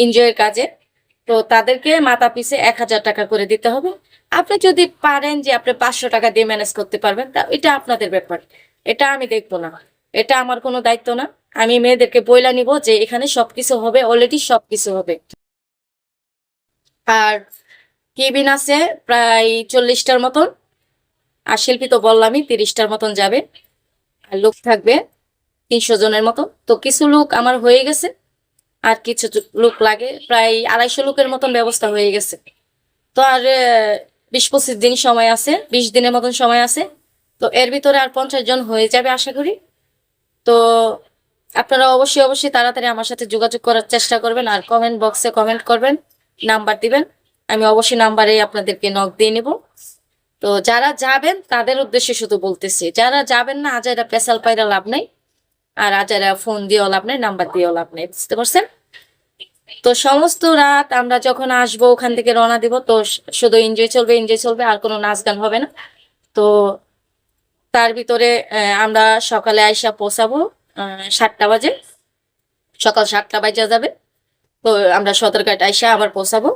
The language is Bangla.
এনজয়ের কাজে। তো তাদেরকে মাথা পিছে ১,০০০ টাকা করে দিতে হবে। আপনি যদি পারেন যে আপনি ৫০০ টাকা দিয়ে ম্যানেজ করতে পারবেন, তা এটা আপনাদের ব্যাপার। এটা আমি দেখব না। এটা আমার কোনো দায়িত্ব না। আমি মেয়েদেরকে বইলা নিব যে এখানে সবকিছু হবে, অলরেডি সবকিছু হবে। আর কেবিন আছে প্রায় ৪০টার মতন। আর শিল্পী তো বললামই ৩০টার মতন যাবে। আর লোক থাকবে ৩০০ জনের মতো। তো কিছু লোক আমার হয়ে গেছে। আর কিছু লোক লাগে, প্রায় ২৫০ লোকের মতন ব্যবস্থা হয়ে গেছে। তো আর ২০-২৫ দিন সময় আছে, ২০ দিনের মতন সময় আছে। তো এর ভিতরে আর ৫০ জন হয়ে যাবে আশা করি। তো আপনারা অবশ্যই অবশ্যই তাড়াতাড়ি আমার সাথে যোগাযোগ করার চেষ্টা করবেন, আর কমেন্ট বক্সে কমেন্ট করবেন, নাম্বার দিবেন। আমি অবশ্যই নাম্বারে আপনাদেরকে নক দিয়ে নিব। তো যারা যাবেন তাদের উদ্দেশ্যে শুধু বলতেছি, যারা যাবেন না আজাইরা পেশাল পাইরা লাভ নাই, আর আজাইরা ফোন দিয়েও লাভ নাই, নাম্বার দিয়েও লাভ নাই, বুঝতে পারছেন? তো সমস্ত রাত আমরা যখন আসবো ওখান থেকে রওনা দিব, তো শুধু এনজয় চলবে, এনজয় চলবে, আর কোনো নাচ গান হবে না। তো তার ভিতরে আমরা সকালে আইসা পৌঁছাবো ৭টা বাজে, সকাল ৭টা বাজে যাবে। তো আমরা সদরঘাট আইসা আবার পৌঁছাবো।